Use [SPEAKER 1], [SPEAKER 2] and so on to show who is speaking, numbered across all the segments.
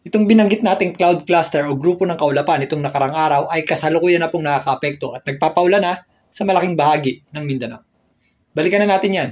[SPEAKER 1] Itong binanggit nating cloud cluster o grupo ng kaulapan itong nakarang araw ay kasalukuyan na pong nakakaapekto at nagpapaulan na sa malaking bahagi ng Mindanao. Balikan na natin yan.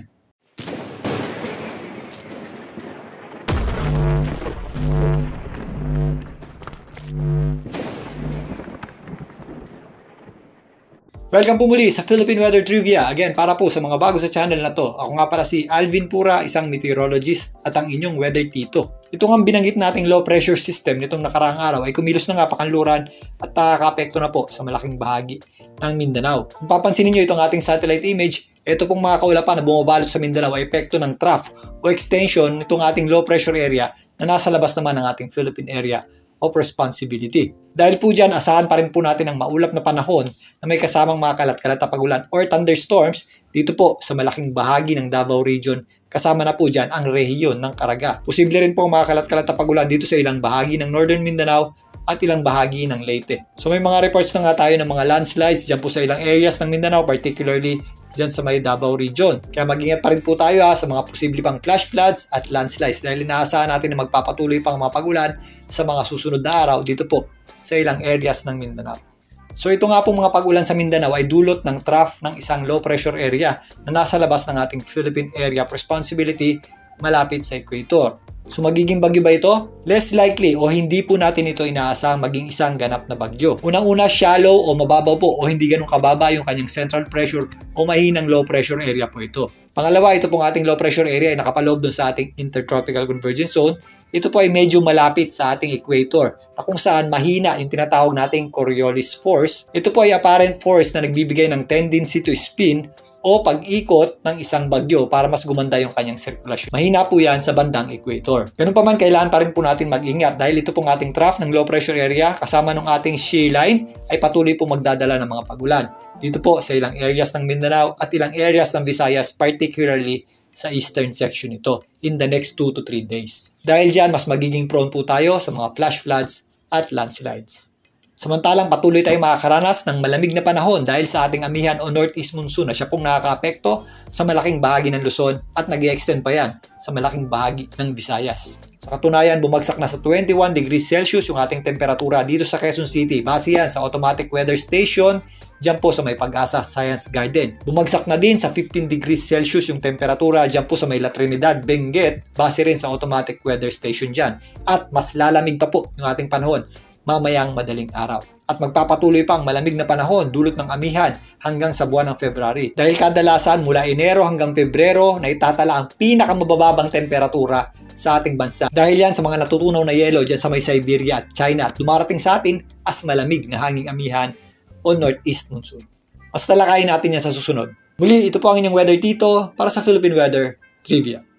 [SPEAKER 1] Welcome po muli sa Philippine Weather Trivia. Again, para po sa mga bago sa channel na to. Ako nga para si Alvin Pura, isang meteorologist at ang inyong weather tito. Ito nga binanggit nating low pressure system nitong nakaraang araw ay kumilos na nga pakanluran at nakakaapekto na po sa malaking bahagi ng Mindanao. Kung papansinin nyo itong ating satellite image, ito pong mga kaulapan na bumabalot sa Mindanao ay epekto ng trough o extension nitong ating low pressure area na nasa labas naman ng ating Philippine area of responsibility. Dahil po dyan, asahan pa rin po natin ang maulap na panahon na may kasamang mga kalat-kalat na pagulan or thunderstorms dito po sa malaking bahagi ng Davao Region. Kasama na po dyan ang rehiyon ng Caraga. Posible rin po mga kalat-kalat na pagulan dito sa ilang bahagi ng Northern Mindanao at ilang bahagi ng Leyte. So may mga reports na nga tayo ng mga landslides dyan po sa ilang areas ng Mindanao, particularly dyan sa may Davao Region. Kaya mag-ingat pa rin po tayo sa mga posible pang flash floods at landslides dahil inaasahan natin na magpapatuloy pang mga pagulan sa mga susunod na araw dito po sa ilang areas ng Mindanao. So ito nga po mga pagulan sa Mindanao ay dulot ng trough ng isang low pressure area na nasa labas ng ating Philippine Area of Responsibility malapit sa equator. So magiging bagyo ba ito? Less likely o hindi po natin ito inaasahang maging isang ganap na bagyo. Unang-una, shallow o mababaw po o hindi ganun kababa yung kanyang central pressure o mahinang low pressure area po ito. Pangalawa, ito pong ating low pressure area ay nakapaloob dun sa ating Intertropical Convergence Zone. Ito po ay medyo malapit sa ating equator na kung saan mahina yung tinatawag nating Coriolis force. Ito po ay apparent force na nagbibigay ng tendency to spin o pag-ikot ng isang bagyo para mas gumanda yung kanyang sirkulasyon. Mahina po yan sa bandang equator. Ganun pa man, kailangan pa rin po natin mag-ingat dahil ito pong ating trough ng low pressure area kasama ng ating shear line ay patuloy po magdadala ng mga pagulan. Dito po sa ilang areas ng Mindanao at ilang areas ng Visayas, particularly sa eastern section nito in the next 2 to 3 days. Dahil dyan, mas magiging prone po tayo sa mga flash floods at landslides. Samantalang patuloy tayong makakaranas ng malamig na panahon dahil sa ating amihan o northeast monsoon na siya pong nakakaapekto sa malaking bahagi ng Luzon at nag-i-extend pa yan sa malaking bahagi ng Visayas. Sa katunayan, bumagsak na sa 21 degrees Celsius yung ating temperatura dito sa Quezon City. Base yan sa automatic weather station dyan po sa may Pag-asa Science Garden. Bumagsak na din sa 15 degrees Celsius yung temperatura dyan po sa may La Trinidad, Benguet, base rin sa automatic weather station dyan. At mas lalamig pa po yung ating panahon mamayang madaling araw. At magpapatuloy pa ang malamig na panahon dulot ng amihan hanggang sa buwan ng February. Dahil kadalasan mula Enero hanggang Pebrero na itatala ang pinakamabababang temperatura sa ating bansa. Dahil yan sa mga natutunaw na yelo dyan sa may Siberia at China at dumarating sa atin as malamig na hanging amihan o northeast monsoon. Mas talakayin natin yan sa susunod. Muli, ito po ang inyong weather tito para sa Philippine Weather Trivia.